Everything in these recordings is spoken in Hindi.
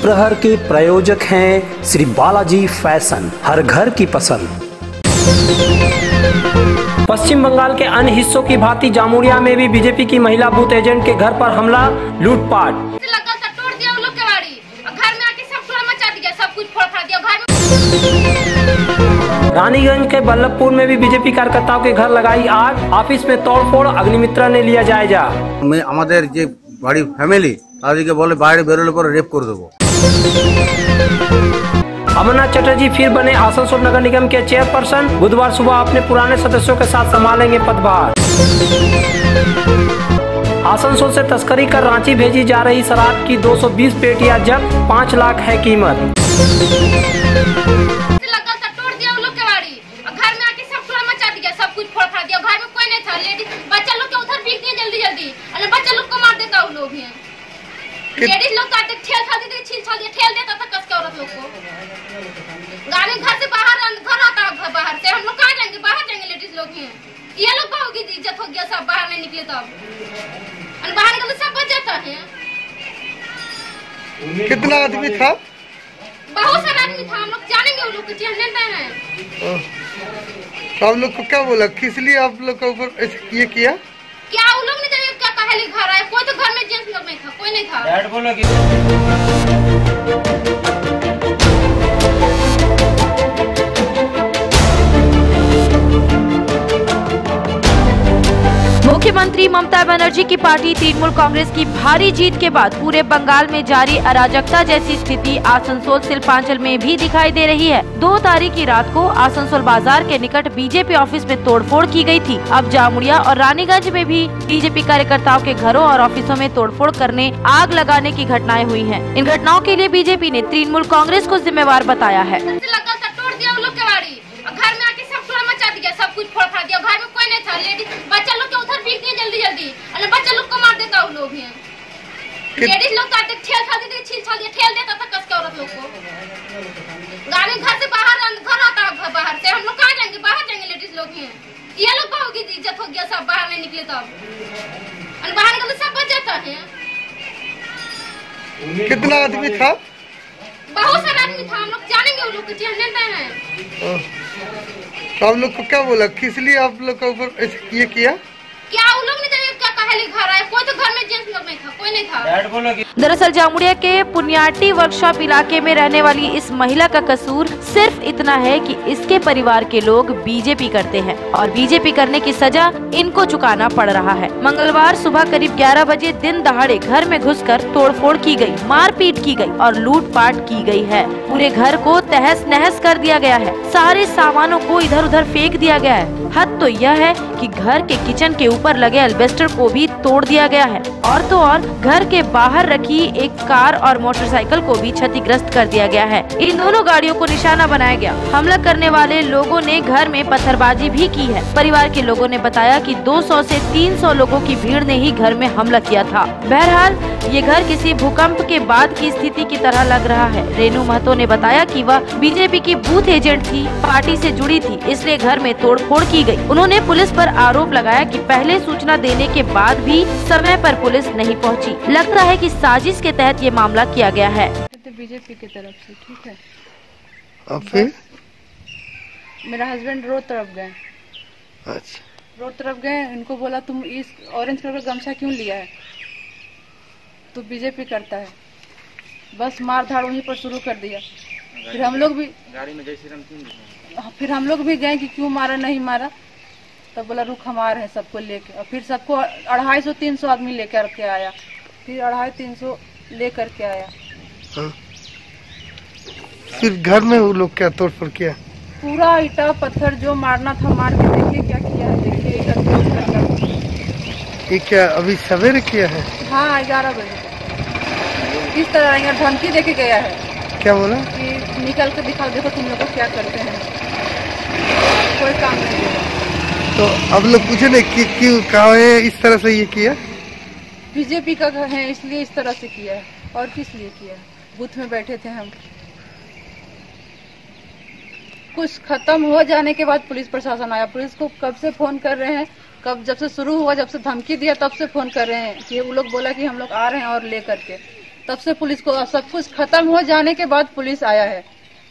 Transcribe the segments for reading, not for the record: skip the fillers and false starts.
प्रहर के प्रायोजक हैं श्री बालाजी फैशन, हर घर की पसंद। पश्चिम बंगाल के अन्य हिस्सों की भांति जामुड़िया में भी बीजेपी की महिला बूथ एजेंट के घर पर हमला, लूटपाट। रानीगंज के बल्लभपुर में भी बीजेपी कार्यकर्ताओं के घर लगाई आग, ऑफिस में तोड़फोड़, अग्निमित्रा ने लिया जायजा। मैं हमारे जे बड़ी फैमिली तादेरके बोले बाहर बेरोले पर रेप कर देबो। अमरनाथ चटर्जी फिर बने आसनसोल नगर निगम के चेयरपर्सन, बुधवार सुबह अपने पुराने सदस्यों के साथ संभालेंगे पदभार। आसनसोल से तस्करी कर रांची भेजी जा रही शराब की 220 पेटियां जब्त, 5 लाख है कीमत। लेडीज लोग काटे ठेल देता था कस के औरत लोग को। गाड़ी घर से बाहर, घर आता घर बाहर से हम लोग कहाँ जाएंगे, बाहर जाएंगे लेडीज लोग ही। ये लोग कहोगी इज्जत हो गया, सब बाहर नहीं निकले तब बाहर निकले सब बच जाता है। कितना आदमी था? बहुत सारा आदमी था, हम लोग जानेंगे वो लोग चिन्हते हैं। तो आप लोग को क्या बोला, किस लिए आप लोग के ऊपर ये किया? क्या वो लोग ने जाने क्या पहले घर आए, कोई तो घर में जेंट्स लोग नहीं था, कोई नहीं था। डैड बोला कि मुख्यमंत्री ममता बनर्जी की पार्टी तृणमूल कांग्रेस की भारी जीत के बाद पूरे बंगाल में जारी अराजकता जैसी स्थिति आसनसोल शिल्पांचल में भी दिखाई दे रही है। 2 तारीख की रात को आसनसोल बाजार के निकट बीजेपी ऑफिस में तोड़फोड़ की गई थी। अब जामुड़िया और रानीगंज में भी बीजेपी कार्यकर्ताओं के घरों और ऑफिसों में तोड़फोड़ करने, आग लगाने की घटनाएं हुई हैं। इन घटनाओं के लिए बीजेपी ने तृणमूल कांग्रेस को जिम्मेवार बताया है। सब कुछ फोड़ फाड़ दिया, घर में कोई नहीं था, लेडीज बच्चा लोग के उधर भीग दिए जल्दी और बच्चा लोग को मार देता वो लोग हैं। लेडीज लोग काटे ठेल देता था कस के औरत लोग को। गाड़ी घर से बाहर, घर आता घर बाहर से हम लोग कहाँ जाएंगे, बाहर जाएंगे लेडीज लोग हैं। ये लोग कहोगी इज्जत हो गया, सब बाहर नहीं निकले तब बाहर निकले सब बच जाता है। कितना आदमी था? बहुत सारा आदमी था, हम लोग जानेंगे वो लोग चिन्हते हैं। तो आप लोग को क्या बोला, किस लिए आप लोग के ऊपर ये किया? क्या वो लोग ने जाने क्या पहले घर आए, कोई तो घर में जेंट्स लोग नहीं था, कोई नहीं था। डैड बोला कि दरअसल जामुड़िया के पुनियाटी वर्कशॉप इलाके में रहने वाली इस महिला का कसूर सिर्फ इतना है कि इसके परिवार के लोग बीजेपी करते हैं और बीजेपी करने की सजा इनको चुकाना पड़ रहा है। मंगलवार सुबह करीब 11 बजे दिन दहाड़े घर में घुसकर तोड़फोड़ की गई, मारपीट की गई और लूटपाट की गई है। पूरे घर को तहस नहस कर दिया गया है, सारे सामानों को इधर उधर फेंक दिया गया है। हद तो यह है कि घर के किचन के ऊपर लगे एल्बेस्टर को भी तोड़ दिया गया है और तो और घर के बाहर रखी एक कार और मोटरसाइकिल को भी क्षतिग्रस्त कर दिया गया है। इन दोनों गाड़ियों को निशाना बनाया गया। हमला करने वाले लोगों ने घर में पत्थरबाजी भी की है। परिवार के लोगों ने बताया कि 200 से 300 लोगों की भीड़ ने ही घर में हमला किया था। बहरहाल ये घर किसी भूकंप के बाद की स्थिति की तरह लग रहा है। रेनू महतो ने बताया कि वह बीजेपी की बूथ एजेंट थी, पार्टी से जुड़ी थी, इसलिए घर में तोड़फोड़ की गई। उन्होंने पुलिस पर आरोप लगाया कि पहले सूचना देने के बाद भी समय पर पुलिस नहीं पहुंची। लगता है कि साजिश के तहत ये मामला किया गया है। तो बीजेपी की तरफ से ठीक है। अब फिर मेरा हस्बैंड रोड तरफ गए। अच्छा, रोड तरफ गए, इनको बोला तुम इस ऑरेंज कलर का गमछा क्यों लिया है, तो बीजेपी करता है। बस मार धाड़ वहीं पर शुरू कर दिया। फिर हम लोग भी गाड़ी में जय श्री राम गए कि क्यों मारा नहीं मारा, तब बोला रुक हम आ रहे हैं सबको लेके। और फिर सबको 250-300 आदमी लेकर के आया, फिर 250-300 लेकर के आया। हाँ। फिर घर में वो लोग क्या तोड़फोड़ किया? पूरा ईटा पत्थर जो मारना था मार के देखिए क्या किया है, देखिए। ये क्या अभी सवेरे किया है? हाँ 11 बजे इस तरह धमकी देके गया है। क्या बोला? कि निकल के दिखाओ, देखो तुम लोग क्या करते हैं, कोई काम नहीं देगा। तो अब लोग पूछे नहीं कि क्यों कहा है इस तरह से ये किया? बीजेपी का घर है इसलिए इस तरह से किया है, और किस लिए किया है? बूथ में बैठे थे हम। कुछ खत्म हो जाने के बाद पुलिस प्रशासन आया। पुलिस को कब से फोन कर रहे हैं, कब जब से शुरू हुआ, जब से धमकी दिया तब से फोन कर रहे हैं कि वो लोग बोला कि हम लोग आ रहे हैं और ले करके, तब से पुलिस को सब कुछ खत्म हो जाने के बाद पुलिस आया है,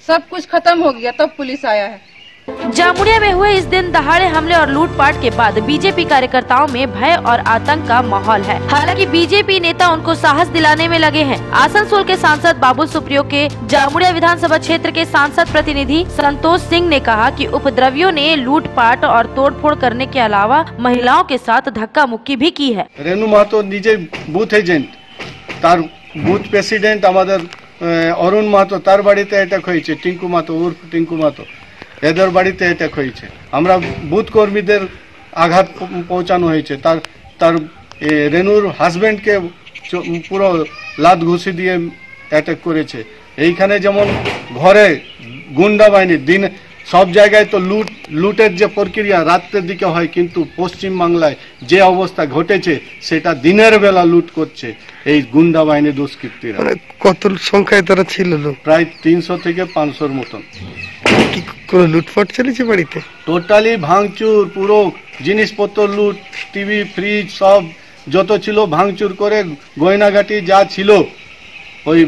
सब कुछ खत्म हो गया तब पुलिस आया है। जामुड़िया में हुए इस दिन दहाड़े हमले और लूटपाट के बाद बीजेपी कार्यकर्ताओं में भय और आतंक का माहौल है। हालांकि बीजेपी नेता उनको साहस दिलाने में लगे हैं। आसनसोल के सांसद बाबुल सुप्रियो के जामुड़िया विधानसभा क्षेत्र के सांसद प्रतिनिधि संतोष सिंह ने कहा कि उपद्रवियों ने लूटपाट और तोड़फोड़ करने के अलावा महिलाओं के साथ धक्का मुक्की भी की है। रेणु महतो निजे बूथ एजेंट, तार बूथ प्रेसिडेंट अरुण महतो तार बाड़ीते अटैक हয়েছে, टिंकू महतो उर्फ टिंकू महतो এদের বাড়িতে অ্যাটাক হয়েছে। আমরা বুথ কর্মীদের আঘাত পৌঁছানো হয়েছে। তার রেনুর হাজবেন্ডকে পুরো লাত ঘুষি দিয়ে অ্যাটাক করেছে। এইখানে যেমন ঘরে গুন্ডা বাহিনী দিন সব জায়গায় তো লুটের যে প্রক্রিয়া রাতের দিকে হয়, কিন্তু পশ্চিম বাংলায় যে অবস্থা ঘটেছে সেটা দিনের বেলা লুট করছে এই গুন্ডা বাহিনী দুষ্কৃতীরা। কত সংখ্যায় তারা ছিল লোক? প্রায় 300 থেকে 500 মতন। কি কোন লুটপাট চলেছে বাড়িতে? টোটালি ভাঙচুর, পুরো জিনিসপত্র লুট, টিভি ফ্রিজ সব যত ছিল ভাঙচুর করে গয়নাগাটি যা ছিল ওই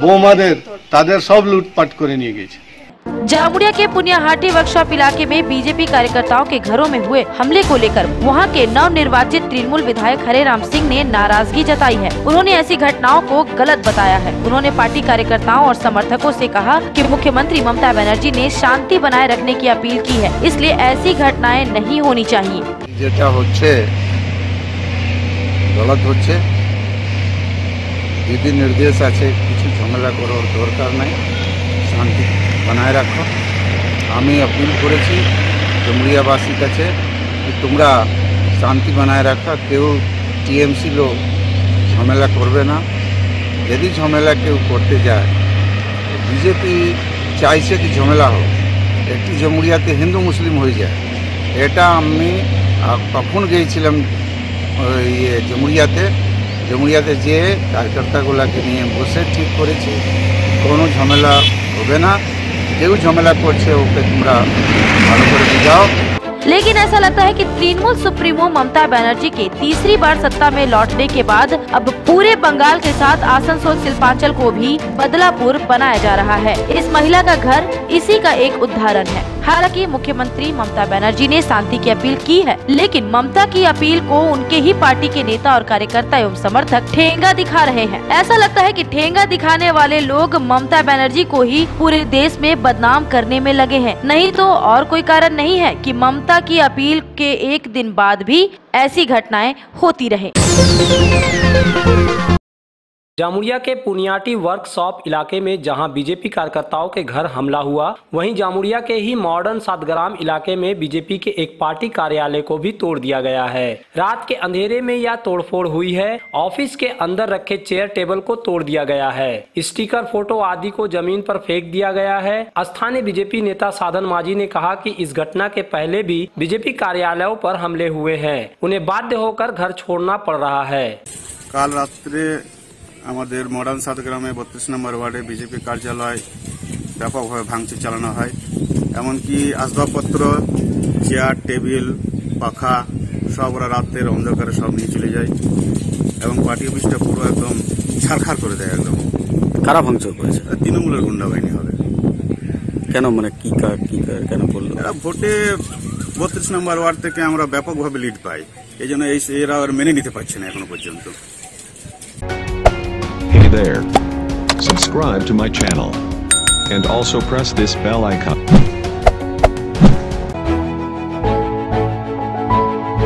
বৌমাদের তাদের সব লুটপাট করে নিয়ে গেছে। जामुड़िया के पुनियाहाटी वर्कशॉप इलाके में बीजेपी कार्यकर्ताओं के घरों में हुए हमले को लेकर वहां के नव निर्वाचित तृणमूल विधायक हरेराम सिंह ने नाराजगी जताई है। उन्होंने ऐसी घटनाओं को गलत बताया है। उन्होंने पार्टी कार्यकर्ताओं और समर्थकों से कहा कि मुख्यमंत्री ममता बनर्जी ने शांति बनाए रखने की अपील की है, इसलिए ऐसी घटनाएं नहीं होनी चाहिए। যেটা হচ্ছে গলত হচ্ছে, দিদি নির্দেশ আছে কিছু ঝামেলা করার দরকার নাই, শান্তি বানায় রাখো। আমি আপিল করেছি জামুড়িয়াবাসীর কাছে যে তোমরা শান্তি বানায় রাখো, কেউ টিএমসি লোক ঝামেলা করবে না। যদি ঝামেলা কেউ করতে যায়, বিজেপি চাইছে কি ঝামেলা হোক, একটি জামুড়িয়াতে হিন্দু মুসলিম হয়ে যায়। এটা আমি কখন গিয়েছিলাম জামুড়িয়াতে যে কার্যকর্তাগুলোকে নিয়ে বসে ঠিক করেছি কোনো ঝামেলা হবে না, কেউ ঝামেলা করছে ওকে তোমরা ভালো করে বুঝাও। लेकिन ऐसा लगता है कि तृणमूल सुप्रीमो ममता बनर्जी के तीसरी बार सत्ता में लौटने के बाद अब पूरे बंगाल के साथ आसनसोल शिल्पांचल को भी बदलापुर बनाया जा रहा है। इस महिला का घर इसी का एक उदाहरण है। हालांकि मुख्यमंत्री ममता बनर्जी ने शांति की अपील की है, लेकिन ममता की अपील को उनके ही पार्टी के नेता और कार्यकर्ता एवं समर्थक ठेंगा दिखा रहे हैं। ऐसा लगता है कि ठेंगा दिखाने वाले लोग ममता बनर्जी को ही पूरे देश में बदनाम करने में लगे हैं। नहीं तो और कोई कारण नहीं है कि ममता की अपील के एक दिन बाद भी ऐसी घटनाएं होती रहे। जामुड़िया के पुनियाटी वर्कशॉप इलाके में जहां बीजेपी कार्यकर्ताओं के घर हमला हुआ, वहीं जामुड़िया के ही मॉडर्न सातग्राम इलाके में बीजेपी के एक पार्टी कार्यालय को भी तोड़ दिया गया है। रात के अंधेरे में यह तोड़फोड़ हुई है। ऑफिस के अंदर रखे चेयर टेबल को तोड़ दिया गया है। स्टिकर, फोटो आदि को जमीन पर फेंक दिया गया है। स्थानीय बीजेपी नेता साधन माझी ने कहा कि इस घटना के पहले भी बीजेपी कार्यालयों पर हमले हुए हैं, उन्हें बाध्य होकर घर छोड़ना पड़ रहा है। কাল রাত্রে আমাদের মডার্ন সাতগ্রামে 32 নম্বর ওয়ার্ডে বিজেপি কার্যালয় ব্যাপকভাবে ভাঙচুর চালানো হয়। এমনকি আসবাবপত্র, চেয়ার, টেবিল, পাখা সব ওরা রাতের অন্ধকারে সব নিয়ে চলে যায় এবং পার্টি অফিসটা পুরো একদম ছারখার করে দেয়। একদম কারা ভাঙচুর করেছে? তৃণমূলের গুন্ডা বাহিনী হবে। কেন, মানে কি কেন করলো? ভোটে 32 নম্বর ওয়ার্ড থেকে আমরা ব্যাপকভাবে লিড পাই, এই জন্য এরা আর মেনে নিতে পারছে না এখনো পর্যন্ত। Hey there. Subscribe to my channel. And also press this bell icon.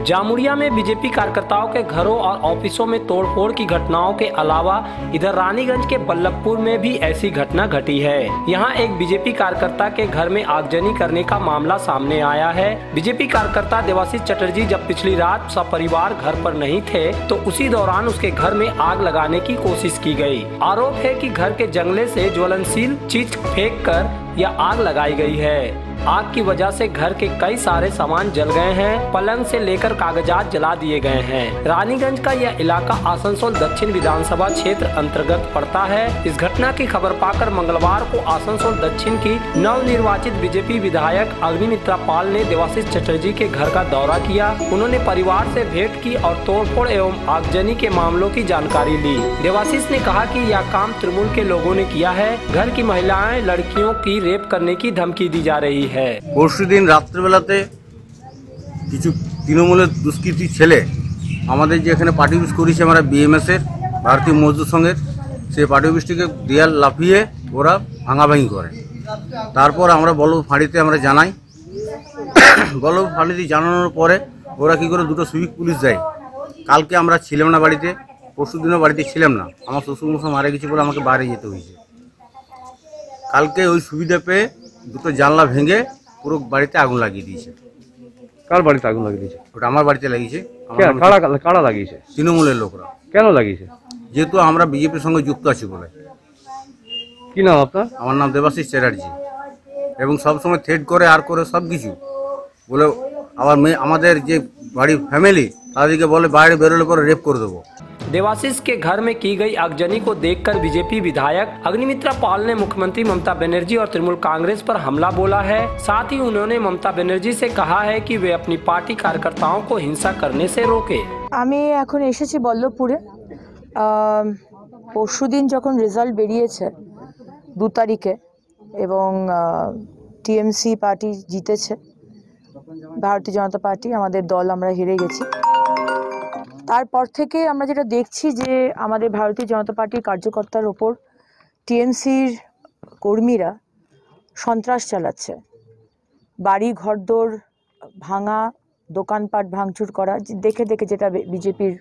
Jamuria में बीजेपी कार्यकर्ताओं के घरों और ऑफिसों में तोड़फोड़ की घटनाओं के अलावा इधर रानीगंज के बल्लभपुर में भी ऐसी घटना घटी है। यहाँ एक बीजेपी कार्यकर्ता के घर में आगजनी करने का मामला सामने आया है। बीजेपी कार्यकर्ता देवाशीष चटर्जी जब पिछली रात सपरिवार घर पर नहीं थे तो उसी दौरान उसके घर में आग लगाने की कोशिश की गई। आरोप है कि घर के जंगले से ज्वलनशील चीज फेंक कर यह आग लगाई गई है। आग की वजह से घर के कई सारे सामान जल गए हैं। पलंग से लेकर कागजात जला दिए गए हैं। रानीगंज का यह इलाका आसनसोल दक्षिण विधानसभा क्षेत्र अंतर्गत पड़ता है। इस घटना की खबर पाकर मंगलवार को आसनसोल दक्षिण की नवनिर्वाचित बीजेपी विधायक अग्निमित्रा पाल ने देवाशीष चटर्जी के घर का दौरा किया। उन्होंने परिवार से भेंट की और तोड़फोड़ एवं आगजनी के मामलों की जानकारी ली। देवाशीष ने कहा कि यह काम तृणमूल के लोगों ने किया है। घर की महिलाएं लड़कियों की रेप करने की धमकी दी जा रही है। পরশুদিন রাত্রেবেলাতে কিছু তৃণমূলের দুষ্কৃতী ছেলে আমাদের যে এখানে পার্টি অফিস করেছে আমরা বিএমএস-এর ভারতীয় মজদুর সংঘের সেই পার্টি অফিসটিকে দেয়াল লাফিয়ে ওরা ভাঙাভাঙি করে। তারপর আমরা বলব ফাঁড়িতে আমরা জানাই। বলব ফাঁড়িতে জানানোর পরে ওরা কি করে দুটো সিভিক পুলিশ যায়। কালকে আমরা ছিলাম না বাড়িতে, পরশুদিনও বাড়িতে ছিলাম না। আমার শ্বশুরমশাই মারা গেছে বলে আমাকে বাইরে যেতে হয়েছে। কালকে ওই সুবিধা পেয়ে দুটো জানলা ভেঙে পুরো বাড়িতে আগুন লাগিয়ে দিয়েছে। কার বাড়িতে আগুন লাগিয়ে দিয়েছে? ওটা আমার বাড়িতে লাগিয়েছে। কারা লাগিয়েছে? তৃণমূলের লোকরা। কেন লাগিয়েছে? যেহেতু আমরা বিজেপির সঙ্গে যুক্ত আছি বলে। কি নাম আপনার? আমার নাম দেবাশিস চ্যাটার্জি। এবং সবসময় থ্রেট করে আর করে সব কিছু বলে আবার আমাদের যে বাড়ির ফ্যামিলি তাদেরকে বলে বাইরে বেরোলে পরে রেপ করে দেবো। देवाशीष के घर में की गई आगजनी को देखकर बीजेपी विधायक अग्निमित्रा पाल ने मुख्यमंत्री ममता बनर्जी और तृणमूल कांग्रेस पर हमला बोला है। साथ ही उन्होंने ममता बनर्जी से कहा है कि वे अपनी पार्टी कार्यकर्ताओं को हिंसा करने से रोके। আমি এখন এসেছি বল্লভপুরে। পরশুদিন যখন রেজাল্ট বেরিয়েছে 2 তারিখে এবং টিএমসি পার্টি জিতেছে, ভারতীয় জনতা পার্টি আমাদের দল আমরা হেরে গেছি। তারপর থেকে আমরা যেটা দেখছি যে আমাদের ভারতীয় জনতা পার্টির কার্যকর্তার ওপর টিএমসির কর্মীরা সন্ত্রাস চালাচ্ছে। বাড়ি ঘরদোর ভাঙা, দোকানপাট ভাঙচুর করা, দেখে দেখে যেটা বিজেপির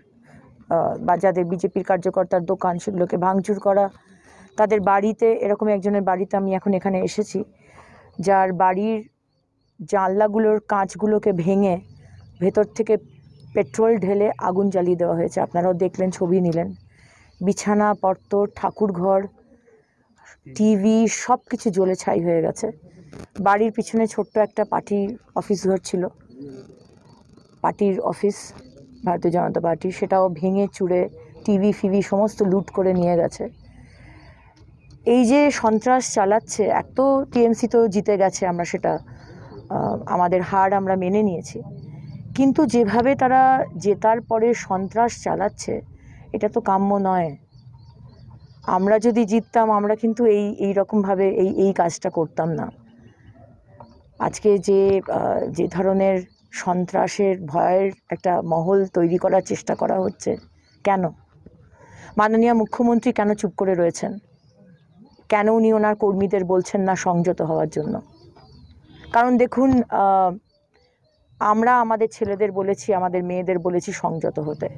বা যাদের বিজেপির কার্যকর্তার দোকান সেগুলোকে ভাঙচুর করা। তাদের বাড়িতে, এরকম একজনের বাড়িতে আমি এখন এখানে এসেছি, যার বাড়ির জানলাগুলোর কাঁচগুলোকে ভেঙে ভেতর থেকে পেট্রোল ঢেলে আগুন জ্বালিয়ে দেওয়া হয়েছে। আপনারাও দেখলেন, ছবি নিলেন। বিছানা পত্তর, ঠাকুর ঘর, টিভি সব কিছু জ্বলে ছাই হয়ে গেছে। বাড়ির পিছনে ছোট্ট একটা পার্টির অফিস ঘর ছিল, পার্টির অফিস ভারতীয় জনতা পার্টির, সেটাও ভেঙে চুড়ে টিভি ফিভি সমস্ত লুট করে নিয়ে গেছে। এই যে সন্ত্রাস চালাচ্ছে, এক তো টিএমসি তো জিতে গেছে, আমরা সেটা আমাদের হার আমরা মেনে নিয়েছি, কিন্তু যেভাবে তারা জেতার পরে সন্ত্রাস চালাচ্ছে এটা তো কাম্য নয়। আমরা যদি জিততাম আমরা কিন্তু এই রকমভাবে এই কাজটা করতাম না। আজকে যে ধরনের সন্ত্রাসের ভয়ের একটা মহল তৈরি করার চেষ্টা করা হচ্ছে, কেন? মাননীয় মুখ্যমন্ত্রী কেন চুপ করে রয়েছেন? কেন উনি ওনার কর্মীদের বলছেন না সংযত হওয়ার জন্য? কারণ দেখুন, আমরা আমাদের ছেলেদের বলেছি, আমাদের মেয়েদের বলেছি সংযত হতে।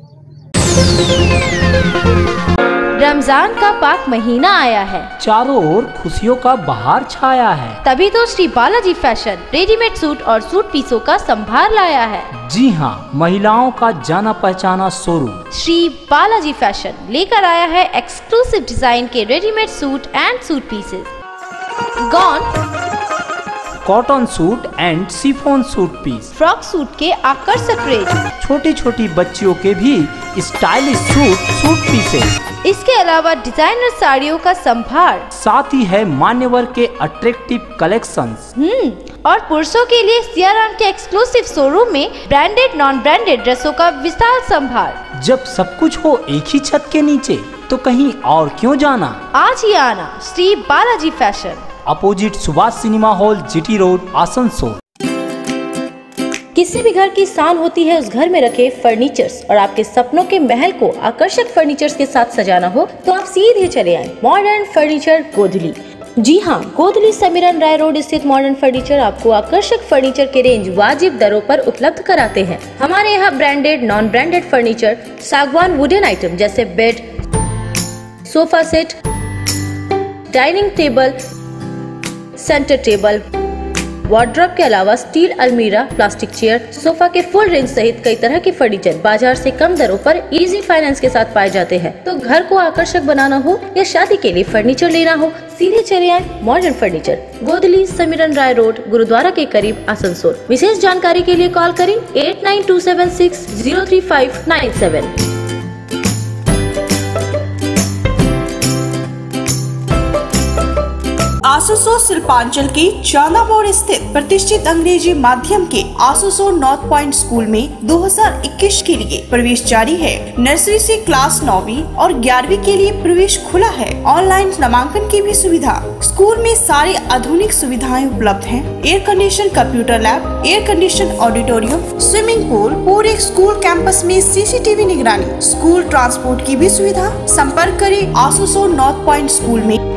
रमजान का पाक महीना आया है, चारों ओर खुशियों का बहार छाया है। तभी तो Shri Balaji fashion readymade suit और सूट पीसों का संभार लाया है। जी हाँ, महिलाओं का जाना पहचाना शोरूम श्री बालाजी फैशन लेकर आया है एक्सक्लूसिव डिजाइन के readymade suit and suit pieces, gone, cotton suit and chiffon suit piece, frock suit के आकर्षक रेंज, छोटी छोटी बच्चियों के भी स्टाइलिश सूट पीसेस। इसके अलावा डिजाइनर साड़ियों का संभार, साथ ही है मान्यवर के अट्रैक्टिव कलेक्शंस। और पुरुषों के लिए सियाराम के एक्सक्लूसिव शोरूम में ब्रांडेड नॉन ब्रांडेड ड्रेसों का विशाल संभार। जब सब कुछ हो एक ही छत के नीचे तो कहीं और क्यों जाना? आज ही आना Shri Balaji fashion, opposite Subhash cinema hall, GT road, Asansol. किसी भी घर की शान होती है उस घर में रखे फर्नीचर्स, और आपके सपनों के महल को आकर्षक फर्नीचर्स के साथ सजाना हो तो आप सीधे चले आए मॉडर्न फर्नीचर गोधली। जी हाँ, गोधली समीरन राय रोड स्थित मॉडर्न फर्नीचर आपको आकर्षक फर्नीचर के रेंज वाजिब दरों पर उपलब्ध कराते हैं। हमारे यहाँ ब्रांडेड नॉन ब्रांडेड फर्नीचर, सागवान वुडन आइटम जैसे bed, sofa set, dining table, centre table, wardrobe के अलावा स्टील अलमीरा, प्लास्टिक चेयर, सोफा के फुल रेंज सहित कई तरह के फर्नीचर बाजार से कम दरों पर इजी फाइनेंस के साथ पाए जाते हैं। तो घर को आकर्षक बनाना हो या शादी के लिए फर्नीचर लेना हो, सीधे चले आए मॉडर्न फर्नीचर, गोदली, समीरन राय रोड, गुरुद्वारा के करीब, आसनसोल। विशेष जानकारी के लिए कॉल करें 8927603597। आसनसोल शिल्पांचल के चांदा मोड़ स्थित प्रतिष्ठित अंग्रेजी माध्यम के आसनसोल नॉर्थ पॉइंट स्कूल में 2021 के लिए प्रवेश जारी है। नर्सरी से क्लास 9वीं और 11वीं के लिए प्रवेश खुला है। ऑनलाइन नामांकन की भी सुविधा। स्कूल में सारी आधुनिक सुविधाएं उपलब्ध हैं। Air condition computer lab, air condition auditorium, swimming pool, पूरे स्कूल कैंपस में सीसीटीवी निगरानी, स्कूल ट्रांसपोर्ट की भी सुविधा। संपर्क करें आसनसोल नॉर्थ पॉइंट स्कूल में।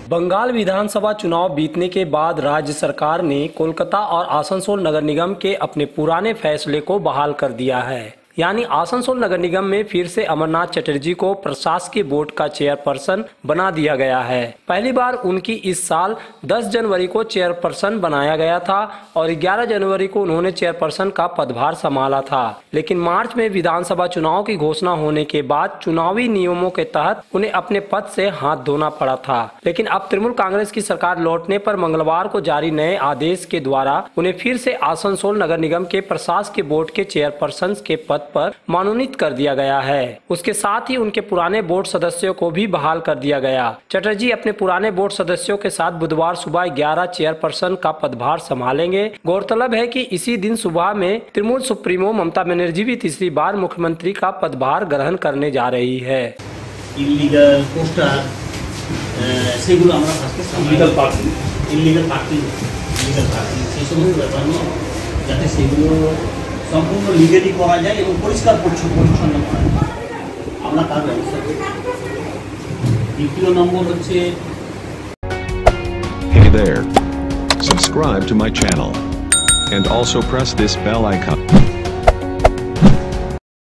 बंगाल विधानसभा चुनाव बीतने के बाद राज्य सरकार ने कोलकाता और आसनसोल नगर निगम के अपने पुराने फैसले को बहाल कर दिया है। यानी आसनसोल नगर निगम में फिर से अमरनाथ चटर्जी को प्रशासकीय बोर्ड का चेयरपर्सन बना दिया गया है। पहली बार उनकी इस साल 10 जनवरी को चेयरपर्सन बनाया गया था और 11 जनवरी को उन्होंने चेयरपर्सन का पदभार संभाला था। लेकिन मार्च में विधानसभा चुनाव की घोषणा होने के बाद चुनावी नियमों के तहत उन्हें अपने पद से हाथ धोना पड़ा था। लेकिन अब तृणमूल कांग्रेस की सरकार लौटने पर मंगलवार को जारी नए आदेश के द्वारा उन्हें फिर से आसनसोल नगर निगम के प्रशासकीय बोर्ड के चेयरपर्सन के पद पर मनोनीत कर दिया गया है। उसके साथ ही उनके पुराने बोर्ड सदस्यों को भी बहाल कर दिया गया। चटर्जी अपने पुराने बोर्ड सदस्यों के साथ बुधवार सुबह 11 चेयरपर्सन का पदभार संभालेंगे। गौरतलब है कि इसी दिन सुबह में तृणमूल सुप्रीमो ममता बनर्जी भी तीसरी बार मुख्यमंत्री का पदभार ग्रहण करने जा रही है। इल्लीगल पोस्टर সেগুলো আমরা ফার্স্টে ইলিগাল পার্কিং সেই সমস্ত ব্যাপার নিয়ে যাতে সেগুলো সম্পূর্ণ লিগালি করা যায় এবং পরিষ্কার পরিচ্ছন্ন করা যায় আমরা তার ব্যবস্থা করি। দ্বিতীয় নম্বর হচ্ছে Hey there. Subscribe to my channel. And also press this bell icon.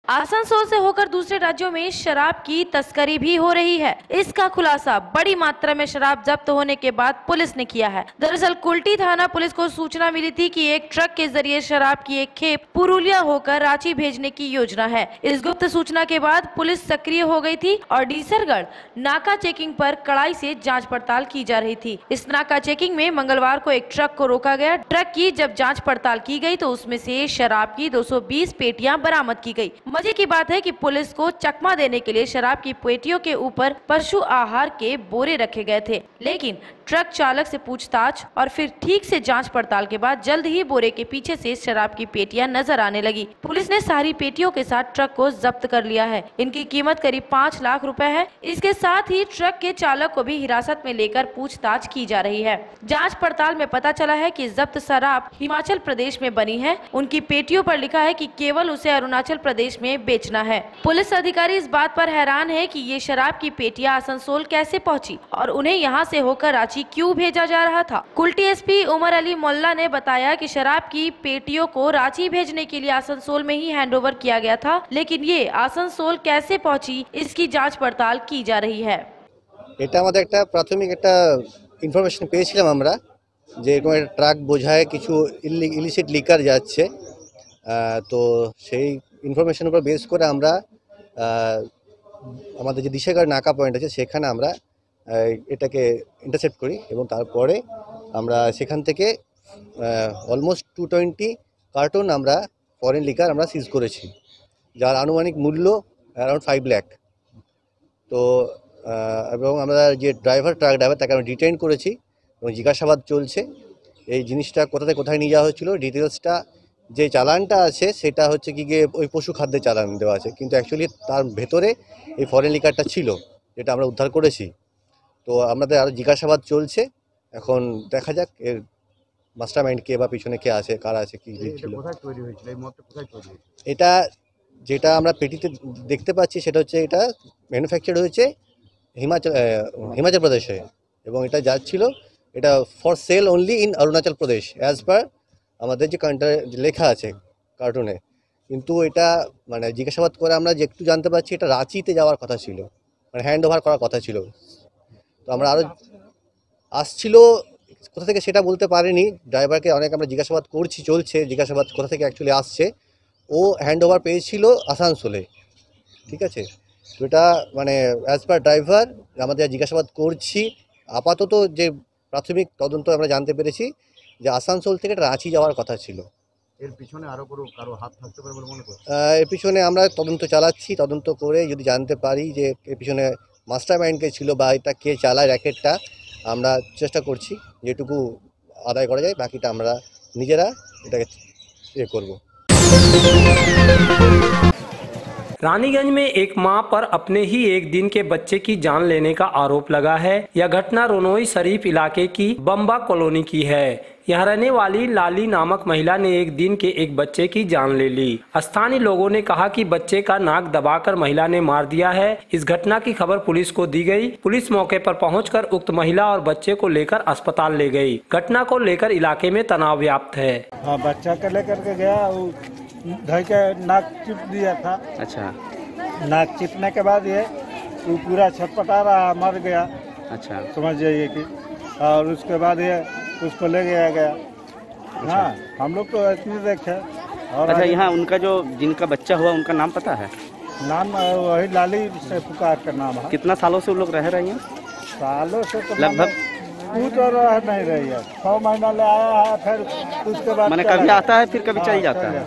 Asansol से होकर दूसरे राज्यों में शराब की तस्करी भी हो रही है। इसका खुलासा बड़ी मात्रा में शराब जब्त होने के बाद पुलिस ने किया है। दरअसल कुल्टी थाना पुलिस को सूचना मिली थी कि एक ट्रक के जरिए शराब की एक खेप पुरुलिया होकर रांची भेजने की योजना है। इस गुप्त सूचना के बाद पुलिस सक्रिय हो गई थी और डीसरगढ़ नाका चेकिंग पर कड़ाई से जाँच पड़ताल की जा रही थी। इस नाका चेकिंग में मंगलवार को एक ट्रक को रोका गया। ट्रक की जब जाँच पड़ताल की गयी तो उसमें से शराब की 220 पेटियां बरामद की गयी। मजे की बात है कि पुलिस को चकमा देने के लिए शराब की पेटियों के ऊपर पशु आहार के बोरे रखे गए थे, लेकिन ट्रक चालक से पूछताछ और फिर ठीक से जांच पड़ताल के बाद जल्द ही बोरे के पीछे से शराब की पेटियां नजर आने लगी। पुलिस ने सारी पेटियों के साथ ट्रक को जब्त कर लिया है। इनकी कीमत करीब 5 लाख रुपए है। इसके साथ ही ट्रक के चालक को भी हिरासत में लेकर पूछताछ की जा रही है। जाँच पड़ताल में पता चला है कि जब्त शराब हिमाचल प्रदेश में बनी है। उनकी पेटियों पर लिखा है कि केवल उसे अरुणाचल प्रदेश में बेचना है। पुलिस अधिकारी इस बात पर हैरान है कि ये शराब की पेटियां आसनसोल कैसे पहुंची और उन्हें यहां से होकर रांची क्यों भेजा जा रहा था। कुल्टी एसपी उमर अली मोल्ला ने बताया कि शराब की पेटियों को रांची भेजने के लिए आसनसोल में ही हैंडओवर किया गया था, लेकिन ये आसनसोल कैसे पहुंची इसकी जाँच पड़ताल की जा रही है। এটা আমাদের একটা প্রাথমিক একটা ইনফরমেশন পেয়েছিলাম আমরা যে এরকম একটা ট্রাক বোঝায় কিছু ইলিসিট লিকার যাচ্ছে। তো সেই ইনফরমেশনের উপর বেস করে আমরা আমাদের যে দিশাগড় নাকা পয়েন্ট আছে সেখানে আমরা এটাকে ইন্টারসেপ্ট করি এবং তারপরে আমরা সেখান থেকে অলমোস্ট 220 কার্টন আমরা ফরেন লিকার আমরা সিজ করেছি, যার আনুমানিক মূল্য অ্যারাউন্ড 5 লাখ। তো এবং আমরা যে ট্রাক ড্রাইভার তাকে আমরা ডিটেইন করেছি এবং জিজ্ঞাসাবাদ চলছে এই জিনিসটা কোথা থেকে কোথায় নিয়ে যাওয়া হচ্ছিল। ডিটেলসটা যে চালানটা আছে সেটা হচ্ছে কি গিয়ে ওই পশু খাদ্যের চালান দেওয়া আছে, কিন্তু অ্যাকচুয়ালি তার ভেতরে এই ফরেন লিকারটা ছিল যেটা আমরা উদ্ধার করেছি। তো আমাদের আরও জিজ্ঞাসাবাদ চলছে, এখন দেখা যাক এর মাস্টারমাইন্ড কে বা পিছনে কে আছে, কারা আছে, কি ছিল। এটা যেটা আমরা পেটিতে দেখতে পাচ্ছি সেটা হচ্ছে এটা ম্যানুফ্যাকচার হয়েছে হিমাচল প্রদেশে এবং এটা যাচ্ছিল এটা for sale only in Arunachal Pradesh as per আমাদের যে লেখা আছে কার্টুনে। কিন্তু এটা মানে জিজ্ঞাসাবাদ করে আমরা যে একটু জানতে পারছি এটা রাঁচিতে যাওয়ার কথা ছিল, মানে হ্যান্ড ওভার করার কথা ছিল। তো আমরা আরও আসছিল কোথা থেকে সেটা বলতে পারিনি, ড্রাইভারকে অনেক আমরা জিজ্ঞাসাবাদ করছি, চলছে জিজ্ঞাসাবাদ কোথা থেকে অ্যাকচুয়ালি আসছে। ও হ্যান্ড ওভার পেয়েছিল আসানসোলে, ঠিক আছে। তো এটা মানে অ্যাজ পার ড্রাইভার আমাদের জিজ্ঞাসাবাদ করছি। আপাতত যে প্রাথমিক তদন্ত আমরা জানতে পেরেছি যে আসানসোল থেকে রাঁচি যাওয়ার কথা ছিল। এর পিছনে আরো কারো হাত থাকতে পারে বলে মনে করছি। এর পিছনে আমরা তদন্ত চালাচ্ছি, তদন্ত করে যদি জানতে পারি যে এর পিছনে মাস্টার মাইন্ড কে ছিল বা এটা কে চালায় র্যাকেটটা, আমরা চেষ্টা করছি যেটুকু আদায় করা যায়, বাকিটা আমরা নিজেরা এটাকে করব। रानीगंज में एक मां पर अपने ही एक दिन के बच्चे की जान लेने का आरोप लगा है। यह घटना रोनोई शरीफ इलाके की बम्बा कॉलोनी की है। यहाँ रहने वाली लाली नामक महिला ने एक दिन के एक बच्चे की जान ले ली। स्थानीय लोगों ने कहा कि बच्चे का नाक दबाकर महिला ने मार दिया है। इस घटना की खबर पुलिस को दी गई। पुलिस मौके पर पहुंचकर उक्त महिला और बच्चे को लेकर अस्पताल ले गई। घटना को लेकर इलाके में तनाव व्याप्त है। बच्चा को लेकर के गया, धर के नाक चिप दिया था। अच्छा, नाक चिपने के बाद ये वो पूरा छटपटा रहा, मर गया। अच्छा, समझ जाइए कि। और उसके बाद ये उसको ले गया गया। हाँ, हम लोग तो इतनी देखे। और अच्छा, यहाँ उनका जो जिनका बच्चा हुआ उनका नाम पता है? नाम वही लाली से पुकार का नाम है। कितना सालों से वो लोग रह रहे हैं? सालों से तो लगभग वो तो रह नहीं रही है। 6 महीना ले आया है, फिर उसके बाद मैंने कभी आता है फिर कभी चली जाता है।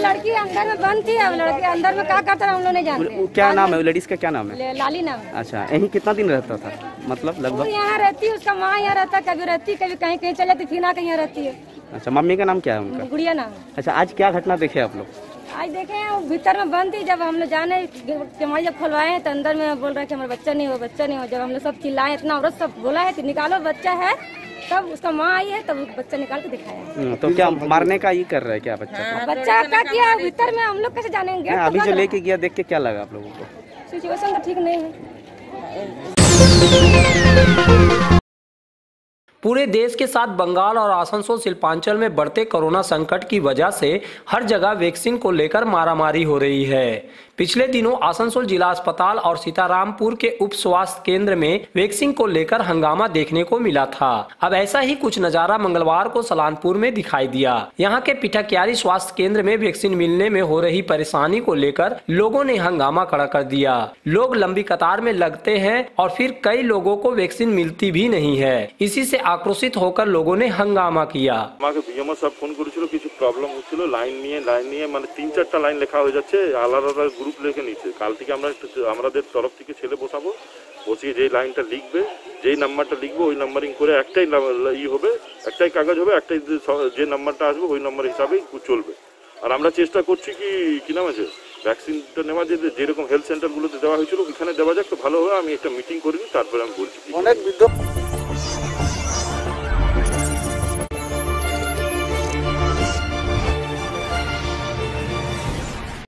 लड़की अंदर में बंद थी, अब लड़की अंदर में क्या करता हम लोग नहीं जानते। क्या नाम है लेडीज का, क्या नाम है? लाली नाम। अच्छा, यहीं कितना दिन रहता था मतलब लगभग? यहाँ रहती, उसका माँ यहाँ रहता, कभी रहती कभी कहीं कहीं चले जाती, फिर ना कहीं रहती है। अच्छा, मम्मी का नाम क्या है उनका? गुड़िया नाम। अच्छा, आज क्या घटना देखे आप लोग? आज देखे हैं भीतर में बंद थी, जब हम लोग जाने कमाई जब खुलवाए तो अंदर में बोल रहे कि हमारा बच्चा नहीं हो, बच्चा नहीं हो। जब हम लोग सब चिल्लाए, इतना औरत सब बोला है कि निकालो बच्चा है, तब उसका माँ आई है, तब बच्चा निकाल के दिखाया। तो क्या मारने का ये कर रहे है क्या बच्चा? बच्चा क्या किया भीतर में, हम लोग कैसे जानेंगे? अभी जो लेके गया देख के क्या लगा आप लोगों को? सिचुएशन तो ठीक नहीं है। पूरे देश के साथ बंगाल और आसनसोल शिल्पांचल में बढ़ते कोरोना संकट की वजह से हर जगह वैक्सीन को लेकर मारामारी हो रही है। पिछले दिनों आसनसोल जिला अस्पताल और सीतारामपुर के उप स्वास्थ्य केंद्र में वैक्सीन को लेकर हंगामा देखने को मिला था। अब ऐसा ही कुछ नजारा मंगलवार को सलानपुर में दिखाई दिया। यहाँ के पिठाक्यारी स्वास्थ्य केंद्र में वैक्सीन मिलने में हो रही परेशानी को लेकर लोगों ने हंगामा खड़ा कर दिया। लोग लंबी कतार में लगते हैं और फिर कई लोगों को वैक्सीन मिलती भी नहीं है। इसी से आक्रोशित होकर लोगों ने हंगामा किया। ফোন করেছিল, কিছু প্রবলেম হচ্ছিল, লাইন নিয়ে মানে 3-4টা লাইন লেখা হয়ে যাচ্ছে, আলাদা আলাদা গ্রুপ লিখে নিচ্ছে। কাল থেকে আমাদের তরফ থেকে ছেলে বসাবো, বসিয়ে যেই লাইনটা লিখবে, যেই নাম্বারটা লিখবে ওই নাম্বারিং করে একটাই হবে, একটাই কাগজ হবে, একটাই যে নাম্বারটা আসবে ওই নাম্বার হিসাবেই চলবে। আর আমরা চেষ্টা করছি কি নাম আছে ভ্যাকসিনটা নেওয়া, যেরকম হেলথ সেন্টারগুলোতে দেওয়া হয়েছিল ওইখানে দেওয়া যাক তো ভালো হবে। আমি একটা মিটিং করিনি, তারপরে আমি বলছি। অনেক